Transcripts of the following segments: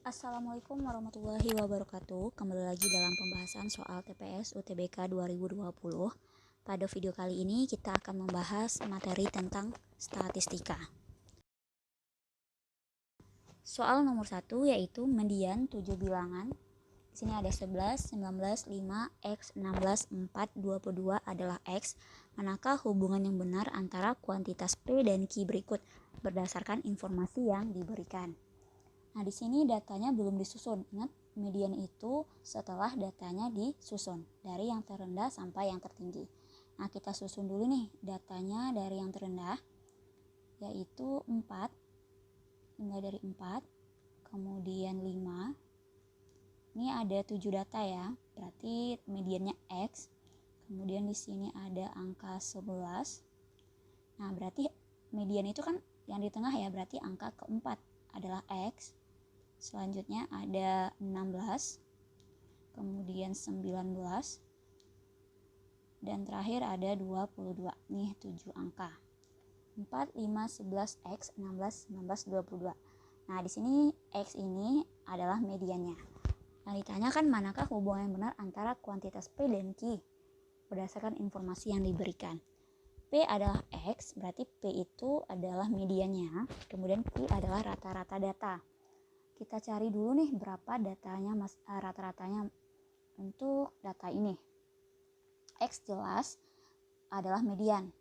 Assalamualaikum warahmatullahi wabarakatuh. Kembali lagi dalam pembahasan soal TPS UTBK 2020. Pada video kali ini kita akan membahas materi tentang statistika. Soal nomor 1 yaitu median 7 bilangan. Di sini ada 11, 19, 5, X, 16, 4, 22 adalah X. Manakah hubungan yang benar antara kuantitas P dan Q berikut berdasarkan informasi yang diberikan? Nah, di sini datanya belum disusun. Ingat, median itu setelah datanya disusun dari yang terendah sampai yang tertinggi. Nah, kita susun dulu nih datanya dari yang terendah, yaitu 4. Hingga dari 4, kemudian 5. Ini ada 7 data ya, berarti mediannya X. Kemudian di sini ada angka 11. Nah, berarti median itu kan yang di tengah ya, berarti angka keempat adalah X. Selanjutnya ada 16, kemudian 19, dan terakhir ada 22. Nih 7 angka. 4, 5, 11, X, 16, 19, 22. Nah, di sini X ini adalah mediannya. Nah, ditanyakan manakah hubungan yang benar antara kuantitas P dan Q berdasarkan informasi yang diberikan. P adalah X, berarti P itu adalah mediannya, kemudian Q adalah rata-rata data. Kita cari dulu nih berapa datanya rata-ratanya untuk data ini. X jelas adalah median.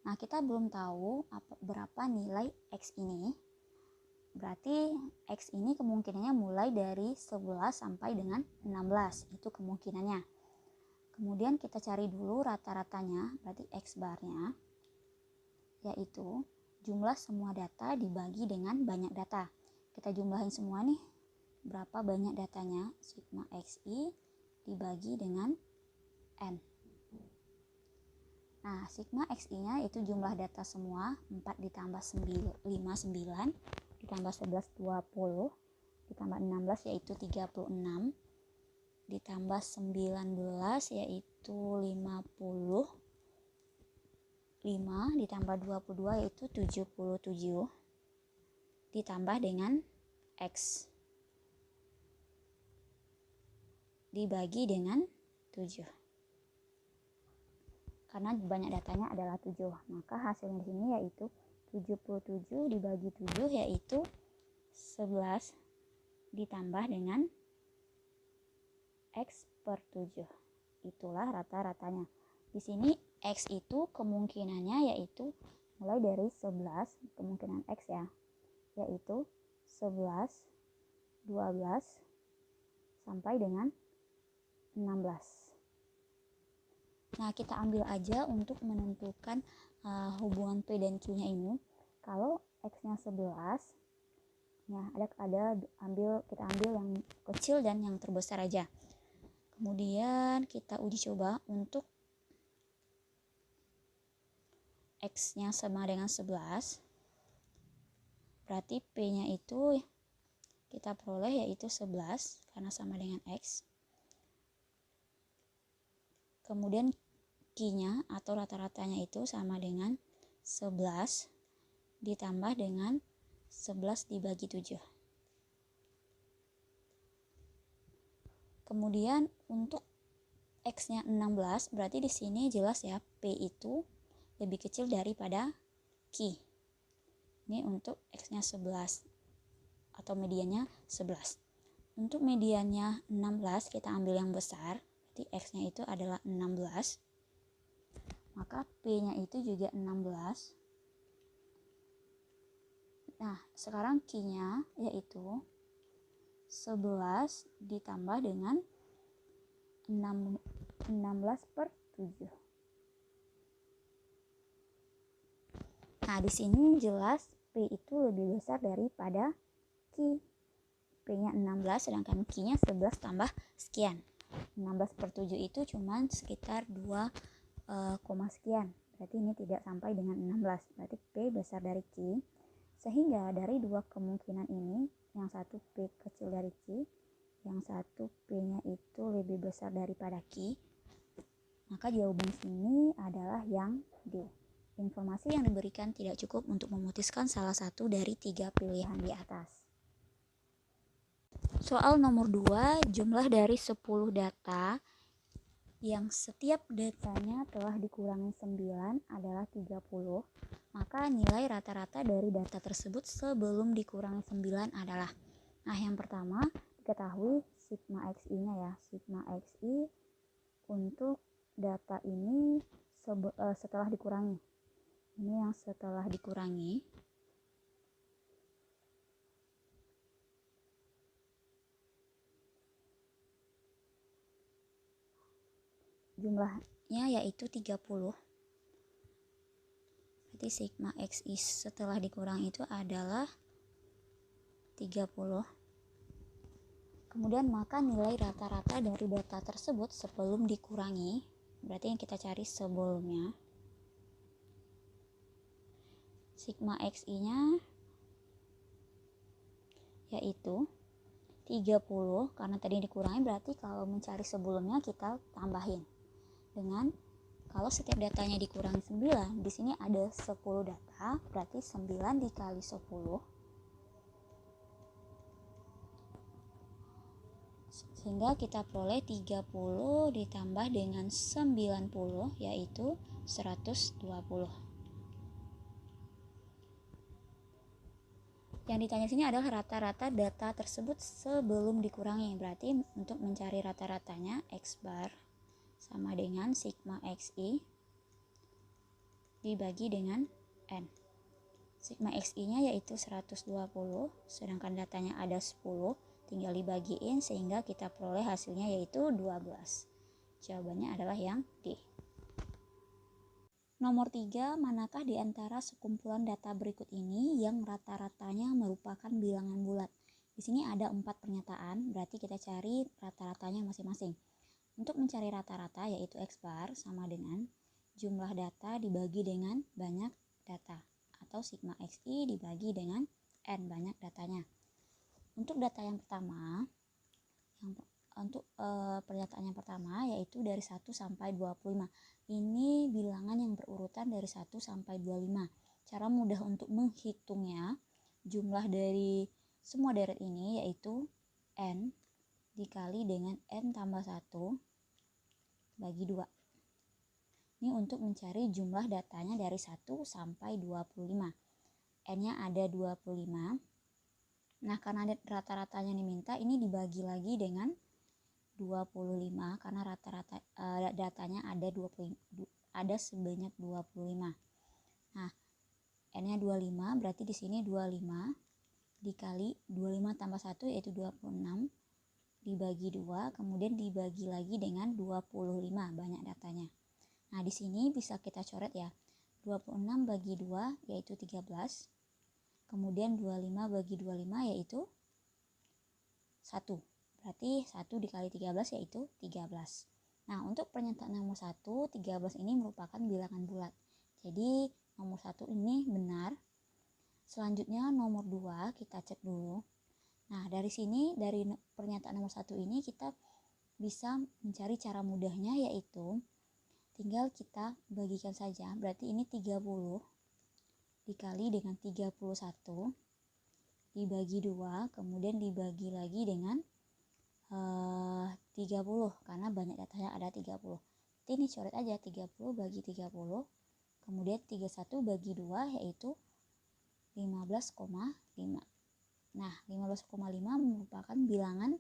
Nah, kita belum tahu berapa nilai X ini. Berarti X ini kemungkinannya mulai dari 11 sampai dengan 16. Itu kemungkinannya. Kemudian kita cari dulu rata-ratanya, berarti X barnya, yaitu jumlah semua data dibagi dengan banyak data. Kita jumlahin semua nih, berapa banyak datanya, sigma XI dibagi dengan N. Nah, sigma XI-nya itu jumlah data semua, 4 ditambah 5, 9, ditambah 11, 20, ditambah 16 yaitu 36, ditambah 19 yaitu 50, 5 ditambah 22 yaitu 77, ditambah dengan X dibagi dengan 7. Karena banyak datanya adalah 7, maka hasilnya di sini yaitu 77 dibagi 7 yaitu 11 ditambah dengan X per 7. Itulah rata-ratanya. Di sini X itu kemungkinannya yaitu mulai dari 11, kemungkinan X ya, yaitu 11, 12, sampai dengan 16. Nah, kita ambil aja untuk menentukan hubungan P dan Q-nya ini. Kalau X-nya 11, ya kita ambil yang kecil dan yang terbesar aja. Kemudian kita uji coba untuk X-nya sama dengan 11. Berarti P-nya itu kita peroleh yaitu 11 karena sama dengan X. Kemudian Q-nya atau rata-ratanya itu sama dengan 11 ditambah dengan 11 dibagi 7. Kemudian untuk X-nya 16, berarti di sini jelas ya P itu lebih kecil daripada Q. Ini untuk X-nya 11 atau mediannya 11. Untuk mediannya 16 kita ambil yang besar, berarti X-nya itu adalah 16. Maka P-nya itu juga 16. Nah, sekarang Q-nya yaitu 11 ditambah dengan 16 per 7. Nah, di sini jelas P itu lebih besar daripada Q. P-nya 16 sedangkan Q-nya 11 tambah sekian. 16 per 7 itu cuma sekitar 2, sekian. Berarti ini tidak sampai dengan 16. Berarti P besar dari Q. Sehingga dari dua kemungkinan ini, yang satu P kecil dari Q, yang satu P-nya itu lebih besar daripada Q, maka jawaban sini adalah yang D. Informasi yang diberikan tidak cukup untuk memutuskan salah satu dari 3 pilihan di atas. Soal nomor 2, jumlah dari 10 data yang setiap datanya telah dikurangi 9 adalah 30, maka nilai rata-rata dari data tersebut sebelum dikurangi 9 adalah. Nah, yang pertama diketahui sigma xi-nya ya. Sigma xi untuk data ini setelah dikurangi. Ini yang setelah dikurangi. Jumlahnya yaitu 30. Berarti sigma xi setelah dikurang itu adalah 30. Kemudian maka nilai rata-rata dari data tersebut sebelum dikurangi, berarti yang kita cari sebelumnya. Sigma xi-nya yaitu 30, karena tadi dikurangi berarti kalau mencari sebelumnya kita tambahin dengan kalau setiap datanya dikurangi 9, di sini ada 10 data, berarti 9 dikali 10, sehingga kita peroleh 30 ditambah dengan 90 yaitu 120. Yang ditanya sini adalah rata-rata data tersebut sebelum dikurangi. Berarti untuk mencari rata-ratanya X bar sama dengan sigma xi dibagi dengan N. Sigma xi-nya yaitu 120, sedangkan datanya ada 10, tinggal dibagiin sehingga kita peroleh hasilnya yaitu 12. Jawabannya adalah yang D. Nomor 3, manakah di antara sekumpulan data berikut ini yang rata-ratanya merupakan bilangan bulat? Di sini ada 4 pernyataan, berarti kita cari rata-ratanya masing-masing. Untuk mencari rata-rata yaitu X bar sama dengan jumlah data dibagi dengan banyak data, atau sigma xi dibagi dengan N banyak datanya. Untuk data yang pertama, pernyataan yang pertama yaitu dari 1 sampai 25. Ini bilangan yang berurutan dari 1 sampai 25. Cara mudah untuk menghitungnya, jumlah dari semua deret ini yaitu N dikali dengan N tambah 1 bagi 2. Ini untuk mencari jumlah datanya dari 1 sampai 25. N-nya ada 25. Nah, karena rata-ratanya diminta, ini dibagi lagi dengan 25 karena rata-rata datanya ada sebanyak 25. Nah, N-nya 25, berarti di sini 25 dikali 25 tambah 1 yaitu 26 dibagi 2, kemudian dibagi lagi dengan 25 banyak datanya. Nah, di sini bisa kita coret ya. 26 bagi 2 yaitu 13. Kemudian 25 bagi 25 yaitu 1. Berarti 1 dikali 13 yaitu 13. Nah, untuk pernyataan nomor 1, 13 ini merupakan bilangan bulat. Jadi, nomor 1 ini benar. Selanjutnya nomor 2 kita cek dulu. Nah, dari sini, dari pernyataan nomor 1 ini kita bisa mencari cara mudahnya yaitu tinggal kita bagikan saja. Berarti ini 30 dikali dengan 31 dibagi 2, kemudian dibagi lagi dengan 30 karena banyak datanya ada 30. Jadi ini coret aja 30 bagi 30, kemudian 31 bagi 2 yaitu 15,5. Nah, 15,5 merupakan bilangan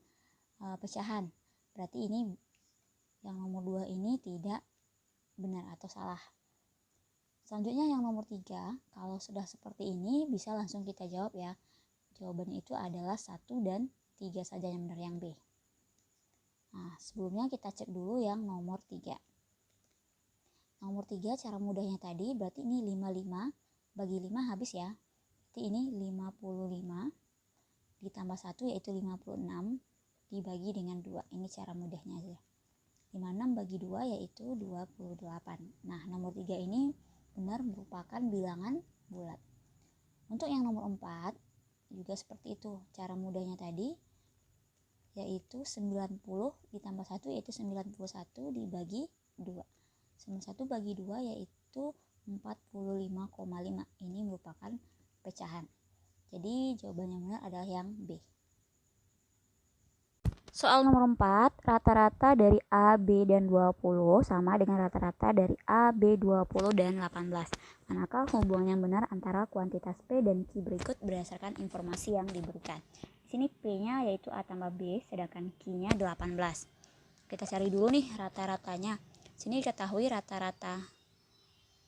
pecahan. Berarti ini yang nomor 2 ini tidak benar atau salah. Selanjutnya yang nomor 3, kalau sudah seperti ini bisa langsung kita jawab ya. Jawabannya itu adalah 1 dan 3 saja yang benar, yang B. Nah, sebelumnya kita cek dulu yang nomor 3. Nomor 3 cara mudahnya tadi berarti ini 55 bagi 5 habis ya. Berarti ini 55 ditambah 1 yaitu 56 dibagi dengan 2. Ini cara mudahnya aja. 56 bagi 2 yaitu 28. Nah, nomor 3 ini benar merupakan bilangan bulat. Untuk yang nomor 4 juga seperti itu. Cara mudahnya tadi yaitu 90 ditambah 1 yaitu 91 dibagi 2. 91 bagi 2 yaitu 45,5. Ini merupakan pecahan. Jadi jawaban yang benar adalah yang B. Soal nomor 4, rata-rata dari A, B, dan 20 sama dengan rata-rata dari A, B, 20 dan 18. Manakah hubungan yang benar antara kuantitas P dan Q berikut berdasarkan informasi yang diberikan? Di sini P-nya yaitu A tambah B, sedangkan Q-nya 18. Kita cari dulu nih rata-ratanya. Sini diketahui rata-rata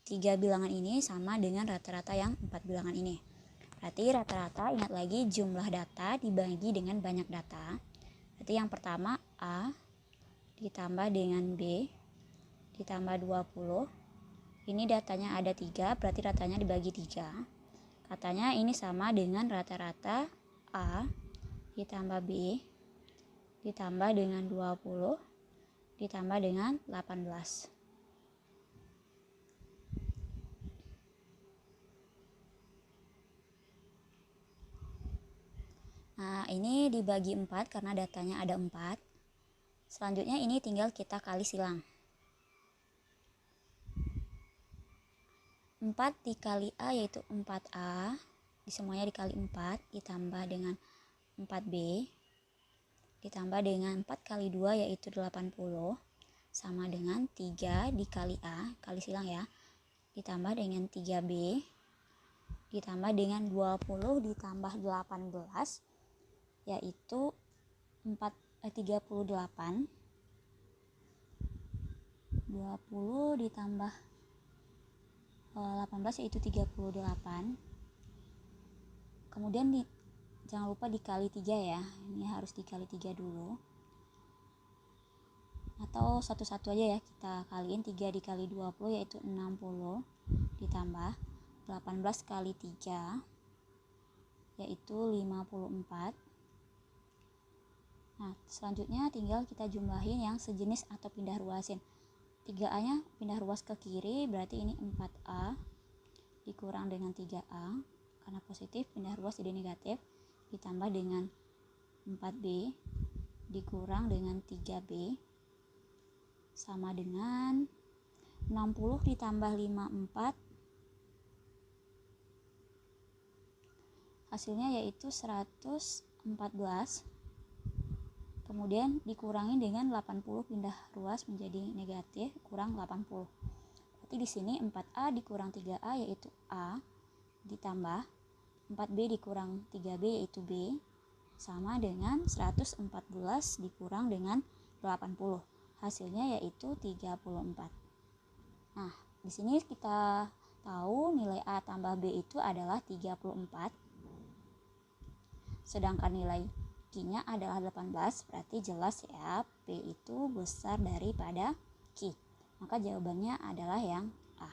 3 bilangan ini sama dengan rata-rata yang 4 bilangan ini. Berarti rata-rata, ingat lagi, jumlah data dibagi dengan banyak data. Berarti yang pertama A ditambah dengan B ditambah 20. Ini datanya ada 3, berarti ratanya dibagi 3. Katanya ini sama dengan rata-rata A ditambah B ditambah dengan 20 ditambah dengan 18. Nah, ini dibagi 4 karena datanya ada 4. Selanjutnya ini tinggal kita kali silang. 4 dikali A yaitu 4A, semuanya dikali 4, ditambah dengan 4B, ditambah dengan 4 kali 2 yaitu 80, sama dengan 3 dikali A, kali silang ya, ditambah dengan 3B, ditambah dengan 20 ditambah 18, yaitu 38, 20 ditambah 18 yaitu 38. Kemudian jangan lupa dikali 3 ya. Ini harus dikali 3 dulu. Atau satu-satu aja ya, kita kaliin 3 dikali 20 yaitu 60 ditambah 18 kali 3 yaitu 54. Nah, selanjutnya tinggal kita jumlahin yang sejenis atau pindah ruasin. 3A nya pindah ruas ke kiri, berarti ini 4A dikurang dengan 3A, karena positif pindah ruas jadi negatif, ditambah dengan 4B dikurang dengan 3B sama dengan 60 ditambah 54, hasilnya yaitu 114. Kemudian dikurangi dengan 80, pindah ruas menjadi negatif, kurang 80. Berarti di sini 4A dikurang 3A yaitu A, ditambah 4B dikurang 3B yaitu B, sama dengan 114 dikurang dengan 80. Hasilnya yaitu 34. Nah, di sini kita tahu nilai A tambah B itu adalah 34. Sedangkan nilai Q-nya adalah 18, berarti jelas ya P itu besar daripada Q. Maka jawabannya adalah yang A.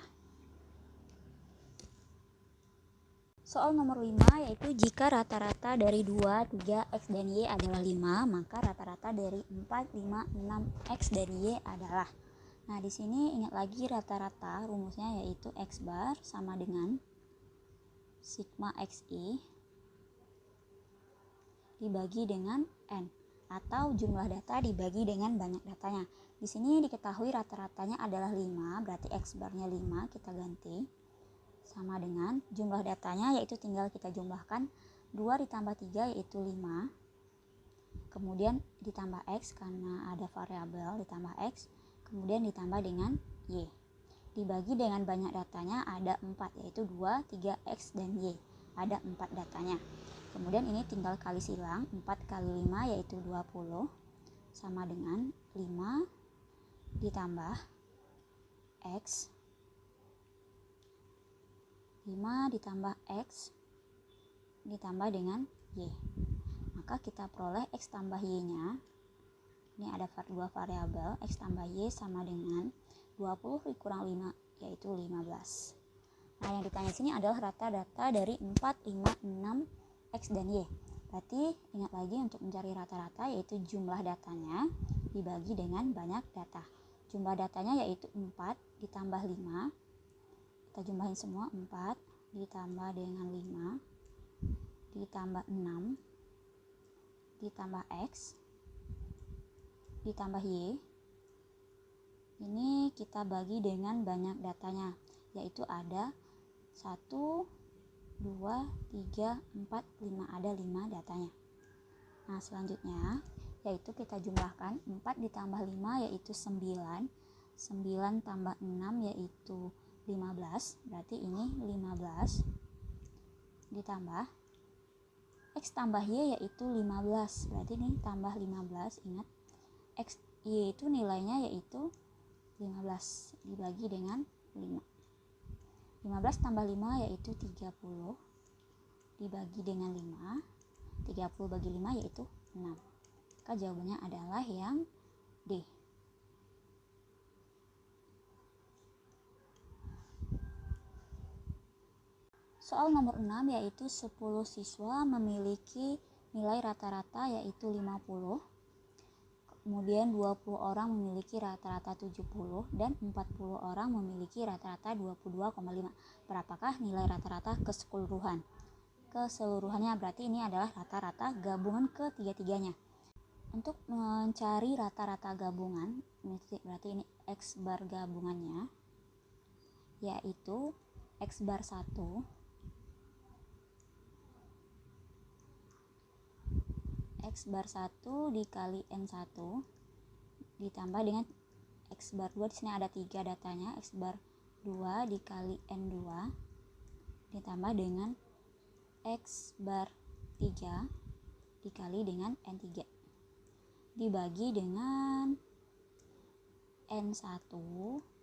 Soal nomor 5 yaitu jika rata-rata dari 2, 3, X dan Y adalah 5, maka rata-rata dari 4, 5, 6, X dan Y adalah. Nah, di sini ingat lagi rata-rata rumusnya yaitu X bar sama dengan sigma XI dibagi dengan N, atau jumlah data dibagi dengan banyak datanya. Di sini diketahui rata-ratanya adalah 5, berarti X barnya 5, kita ganti sama dengan jumlah datanya yaitu tinggal kita jumlahkan 2 ditambah 3 yaitu 5, kemudian ditambah X karena ada variabel ditambah X, kemudian ditambah dengan Y, dibagi dengan banyak datanya ada 4 yaitu 2, 3, X dan Y, ada 4 datanya. Kemudian ini tinggal kali silang, 4 kali 5 yaitu 20, sama dengan 5 ditambah X, 5 ditambah X ditambah dengan Y. Maka kita peroleh X tambah Y-nya, ini ada dua variabel, X tambah Y sama dengan 20 dikurang 5 yaitu 15. Nah, yang ditanya sini adalah rata data dari 4, 5, 6, X dan Y. Berarti ingat lagi untuk mencari rata-rata yaitu jumlah datanya dibagi dengan banyak data. Jumlah datanya yaitu 4 ditambah 5. Kita jumlahin semua, 4 ditambah dengan 5 ditambah 6 ditambah X ditambah Y. Ini kita bagi dengan banyak datanya yaitu ada 1, 2, 3, 4, 5, ada 5 datanya. Nah, selanjutnya yaitu kita jumlahkan 4 ditambah 5 yaitu 9, 9 tambah 6 yaitu 15, berarti ini 15 ditambah X tambah Y yaitu 15, berarti ini tambah 15, ingat X Y itu nilainya yaitu 15 dibagi dengan 5. 15 tambah 5 yaitu 30 dibagi dengan 5. 30 bagi 5 yaitu 6. Maka jawabannya adalah yang D. Soal nomor 6 yaitu 10 siswa memiliki nilai rata-rata yaitu 50. Kemudian 20 orang memiliki rata-rata 70 dan 40 orang memiliki rata-rata 22,5. Berapakah nilai rata-rata keseluruhan? Keseluruhannya berarti ini adalah rata-rata gabungan ketiga-tiganya. Untuk mencari rata-rata gabungan, berarti ini X bar gabungannya, yaitu X bar 1 X bar 1 dikali N1 ditambah dengan X bar 2, di sini ada 3 datanya, X bar 2 dikali N2 ditambah dengan X bar 3 dikali dengan N3 dibagi dengan N1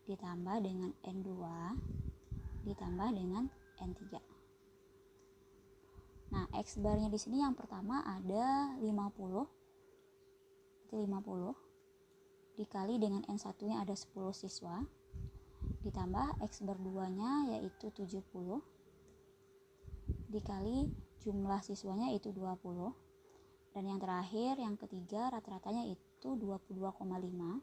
ditambah dengan N2 ditambah dengan N3. Nah, X barnya di sini yang pertama ada 50. Itu 50 dikali dengan N1-nya ada 10 siswa ditambah X bar 2-nya yaitu 70 dikali jumlah siswanya itu 20. Dan yang terakhir, yang ketiga, rata-ratanya itu 22,5.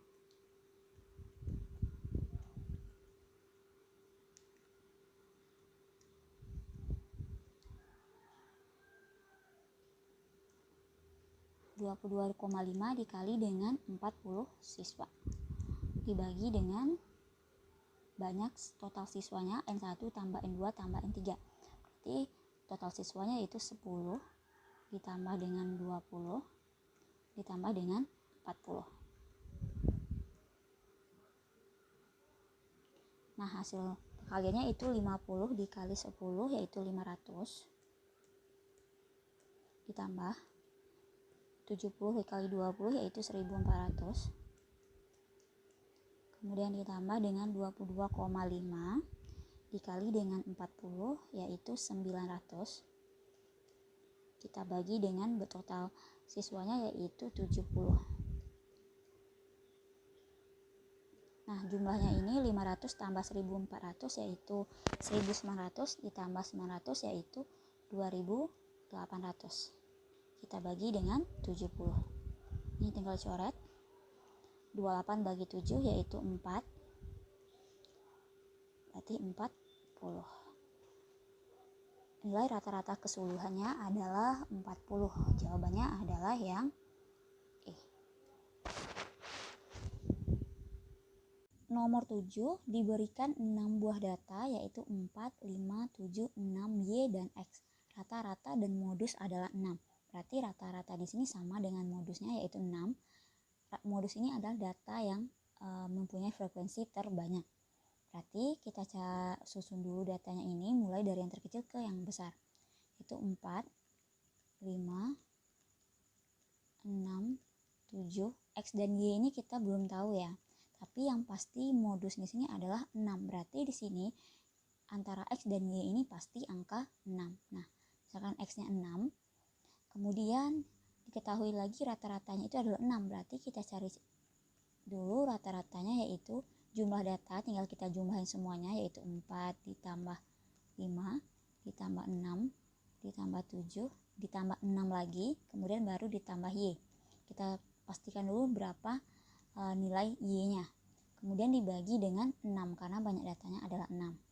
Dikali dengan 40 siswa dibagi dengan banyak total siswanya N1 tambah N2 tambah N3, berarti total siswanya itu 10 ditambah dengan 20 ditambah dengan 40. Nah, hasil kaliannya itu 50 dikali 10 yaitu 500 ditambah 70 dikali 20 yaitu 1400, kemudian ditambah dengan 22,5 dikali dengan 40 yaitu 900, kita bagi dengan total siswanya yaitu 70. Nah, jumlahnya ini 500 tambah 1400 yaitu 1900 ditambah 900 yaitu 2800. Kita bagi dengan 70. Ini tinggal coret. 28 bagi 7 yaitu 4. Berarti 40. Nilai rata-rata keseluruhannya adalah 40. Jawabannya adalah yang E. Nomor 7 diberikan 6 buah data yaitu 4, 5, 7, 6, Y dan X. Rata-rata dan modus adalah 6. Berarti rata-rata di sini sama dengan modusnya yaitu 6. Modus ini adalah data yang mempunyai frekuensi terbanyak. Berarti kita susun dulu datanya ini mulai dari yang terkecil ke yang besar. Itu 4, 5, 6, 7. X dan Y ini kita belum tahu ya. Tapi yang pasti modus di sini adalah 6. Berarti di sini antara X dan Y ini pasti angka 6. Nah, misalkan X-nya 6. Kemudian diketahui lagi rata-ratanya itu adalah 6, berarti kita cari dulu rata-ratanya yaitu jumlah data, tinggal kita jumlahin semuanya yaitu 4 ditambah 5 ditambah 6 ditambah 7 ditambah 6 lagi, kemudian baru ditambah Y. Kita pastikan dulu berapa nilai Y-nya, kemudian dibagi dengan 6 karena banyak datanya adalah 6.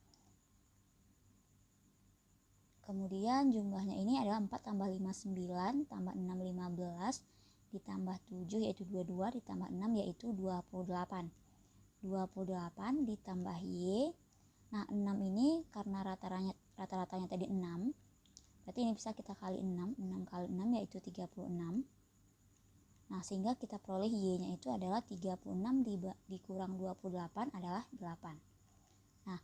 Kemudian jumlahnya ini adalah 4 tambah 5 9 tambah 6 15 ditambah 7 yaitu 22 ditambah 6 yaitu 28. 28 ditambah Y. Nah, 6 ini karena rata-ratanya tadi 6. Berarti ini bisa kita kali 6. 6 kali 6 yaitu 36. Nah, Nah, sehingga kita peroleh Y-nya itu adalah 36 dikurang 28 adalah 8. Nah,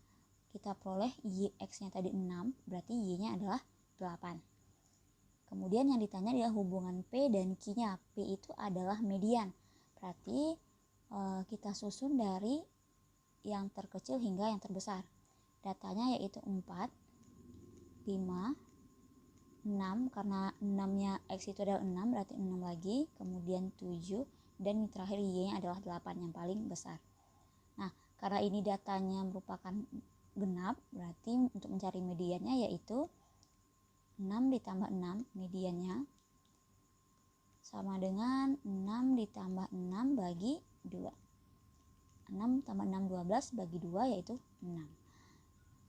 kita peroleh X-nya tadi 6, berarti Y-nya adalah 8. Kemudian yang ditanya adalah hubungan P dan Q-nya. P itu adalah median. Berarti kita susun dari yang terkecil hingga yang terbesar. Datanya yaitu 4, 5, 6, karena 6-nya X itu adalah 6, berarti 6 lagi, kemudian 7, dan terakhir Y-nya adalah 8 yang paling besar. Nah, karena ini datanya merupakan genap, berarti untuk mencari mediannya yaitu 6 ditambah 6, mediannya sama dengan 6 ditambah 6 bagi 2. 6 tambah 6, 12 bagi 2 yaitu 6.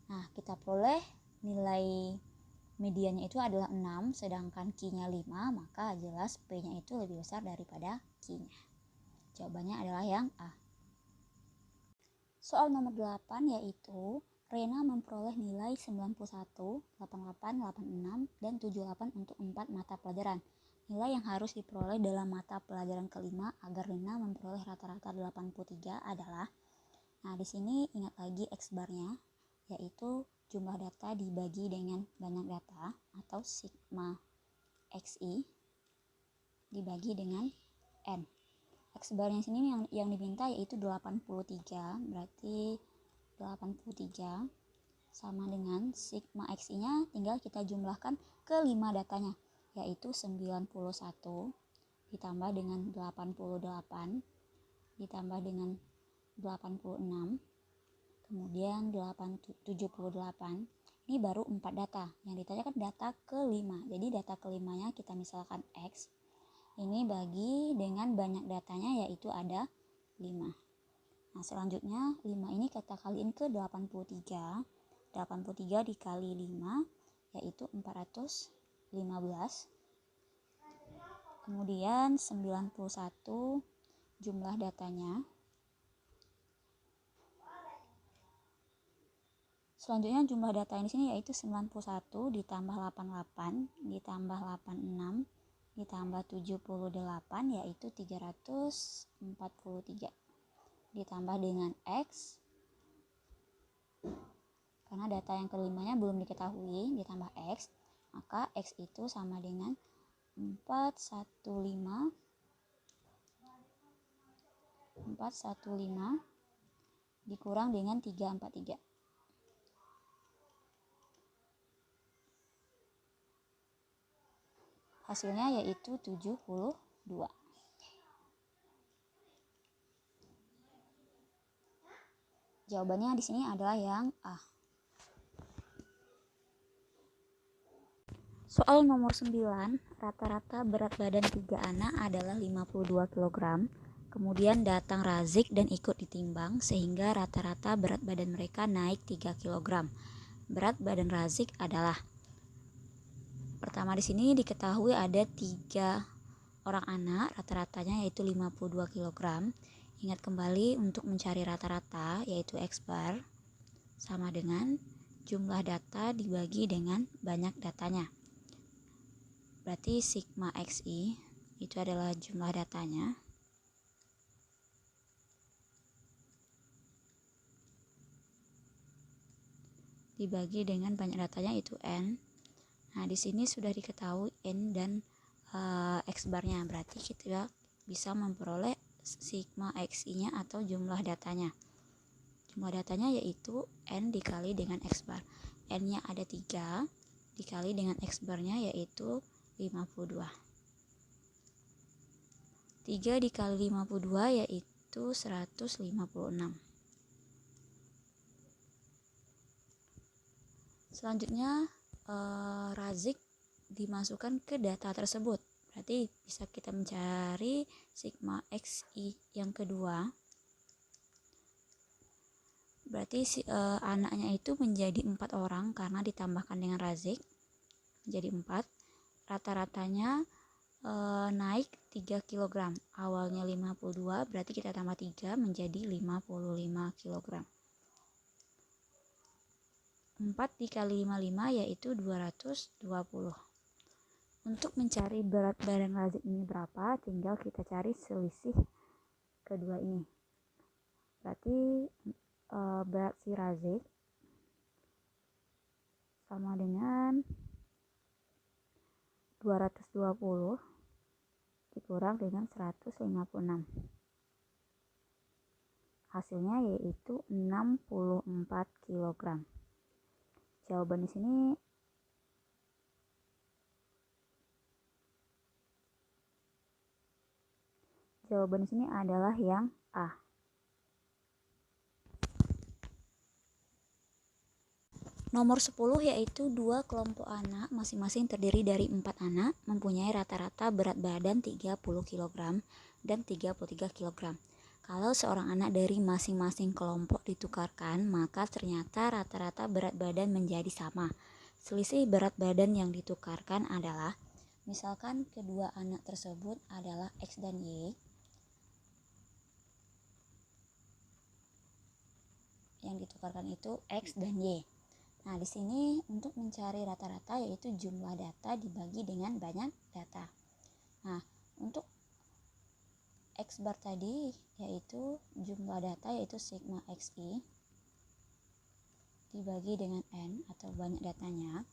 Nah, kita peroleh nilai mediannya itu adalah 6, sedangkan Q-nya 5, maka jelas P-nya itu lebih besar daripada Q-nya. Jawabannya adalah yang A. Soal nomor 8 yaitu Rena memperoleh nilai 91, 88, 86, dan 78 untuk 4 mata pelajaran. Nilai yang harus diperoleh dalam mata pelajaran kelima agar Rena memperoleh rata-rata 83 adalah, nah di sini ingat lagi X-barnya, yaitu jumlah data dibagi dengan banyak data atau sigma XI dibagi dengan N. X-barnya sini yang diminta yaitu 83, berarti 83 sama dengan sigma XI-nya tinggal kita jumlahkan ke 5 datanya, yaitu 91 ditambah dengan 88 ditambah dengan 86, kemudian 78. Ini baru 4 data. Yang ditanyakan data kelima. Jadi data kelimanya kita misalkan X. Ini bagi dengan banyak datanya yaitu ada 5. Nah, selanjutnya 5 ini kita kaliin ke 83. 83 dikali 5 yaitu 415. Kemudian 91 jumlah datanya. Selanjutnya jumlah data di sini yaitu 91 ditambah 88 ditambah 86 ditambah 78 yaitu 343 ditambah dengan X, karena data yang kelimanya belum diketahui, ditambah X, maka X itu sama dengan 415 dikurang dengan 343. Hasilnya yaitu 72. Jawabannya di sini adalah yang A. Soal nomor 9, rata-rata berat badan 3 anak adalah 52 kg. Kemudian datang Razik dan ikut ditimbang sehingga rata-rata berat badan mereka naik 3 kg. Berat badan Razik adalah, pertama di sini diketahui ada 3 orang anak, rata-ratanya yaitu 52 kg. Ingat kembali untuk mencari rata-rata yaitu X-bar sama dengan jumlah data dibagi dengan banyak datanya. Berarti sigma XI itu adalah jumlah datanya dibagi dengan banyak datanya itu N. Nah, di sini sudah diketahui N dan X-barnya, berarti kita bisa memperoleh sigma XI-nya atau jumlah datanya. Jumlah datanya yaitu N dikali dengan X-bar. N-nya ada 3 dikali dengan X-barnya yaitu 52. 3 dikali 52 yaitu 156. Selanjutnya Razik dimasukkan ke data tersebut. Berarti bisa kita mencari sigma XI yang kedua. Berarti anaknya itu menjadi 4 orang karena ditambahkan dengan Razik menjadi 4. Rata-ratanya naik 3 kg. Awalnya 52, berarti kita tambah 3 menjadi 55 kg. 4 dikali 55 yaitu 220. Untuk mencari berat badan Razik ini berapa, tinggal kita cari selisih kedua ini. Berarti berat si Razik sama dengan 220 dikurang dengan 156. Hasilnya yaitu 64 kg. Jawaban di sini adalah yang A. Nomor 10 yaitu dua kelompok anak masing-masing terdiri dari 4 anak mempunyai rata-rata berat badan 30 kg dan 33 kg. Kalau seorang anak dari masing-masing kelompok ditukarkan, maka ternyata rata-rata berat badan menjadi sama. Selisih berat badan yang ditukarkan adalah, misalkan kedua anak tersebut adalah X dan Y. Yang ditukarkan itu X dan Y. Nah, di sini untuk mencari rata-rata yaitu jumlah data dibagi dengan banyak data. Nah, untuk X bar tadi yaitu jumlah data yaitu sigma XI dibagi dengan N atau banyak datanya.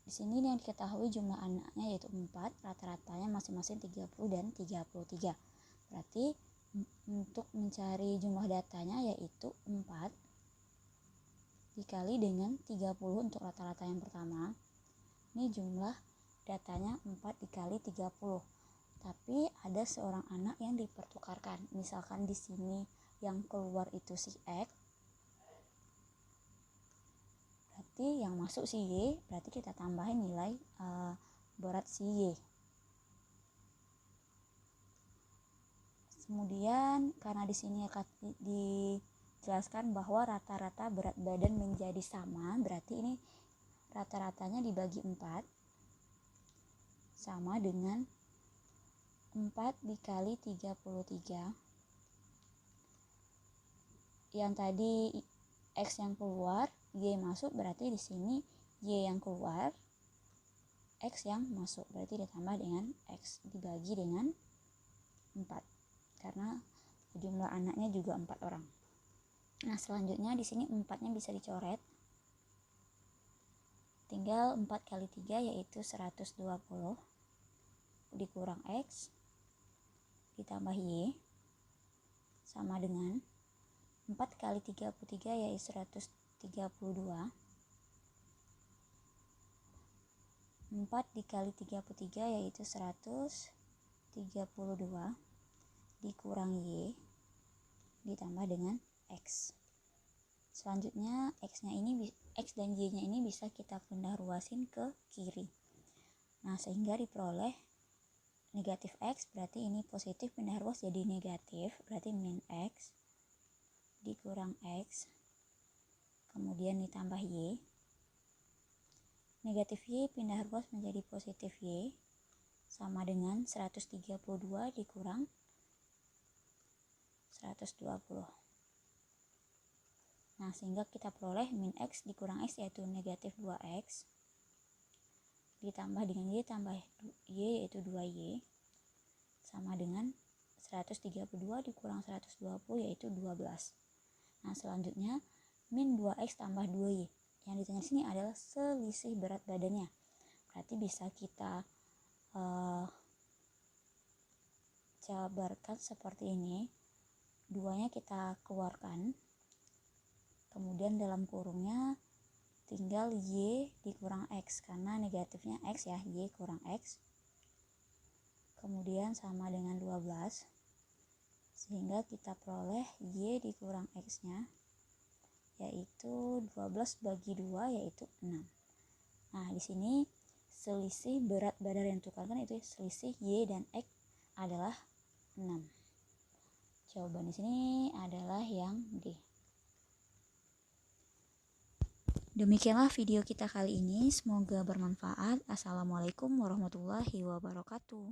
Di sini yang diketahui jumlah anaknya yaitu 4, rata-ratanya masing-masing 30 dan 33. Berarti untuk mencari jumlah datanya yaitu 4 dikali dengan 30 untuk rata-rata yang pertama. Ini jumlah datanya 4 dikali 30. Tapi ada seorang anak yang dipertukarkan. Misalkan di sini yang keluar itu si X. Berarti yang masuk si Y, berarti kita tambahin nilai berat si Y. Kemudian karena di sini dijelaskan bahwa rata-rata berat badan menjadi sama, berarti ini rata-ratanya dibagi 4 sama dengan 4 dikali 33. Yang tadi X yang keluar, Y masuk, berarti di sini Y yang keluar, X yang masuk, berarti ditambah dengan X dibagi dengan 4. Karena jumlah anaknya juga 4 orang. Nah, selanjutnya di sini 4-nya bisa dicoret. Tinggal 4 kali 3 yaitu 120 dikurang X ditambah Y sama dengan 4 kali 33 yaitu 132. 4 dikali 33 yaitu 132 dikurang Y ditambah dengan X. Selanjutnya X dan Y-nya ini bisa kita pindah ruasin ke kiri. Nah, sehingga diperoleh negatif X, berarti ini positif pindah ruas jadi negatif, berarti min X dikurang X kemudian ditambah Y. Negatif Y pindah ruas menjadi positif Y sama dengan 132 dikurang 120. Nah, sehingga kita peroleh min X dikurang X yaitu negatif 2X ditambah dengan Y tambah Y yaitu 2Y sama dengan 132 dikurang 120 yaitu 12. Nah, selanjutnya min 2X tambah 2Y. Yang ditanya sini adalah selisih berat badannya. Berarti bisa kita jabarkan seperti ini. 2-nya kita keluarkan. Kemudian dalam kurungnya tinggal Y dikurang X karena negatifnya X ya, Y kurang X. Kemudian sama dengan 12. Sehingga kita peroleh Y dikurang X-nya yaitu 12 bagi 2 yaitu 6. Nah, di sini selisih berat badan yang ditukarkan itu selisih Y dan X adalah 6. Jawaban di sini adalah yang D. Demikianlah video kita kali ini, semoga bermanfaat. Assalamualaikum warahmatullahi wabarakatuh.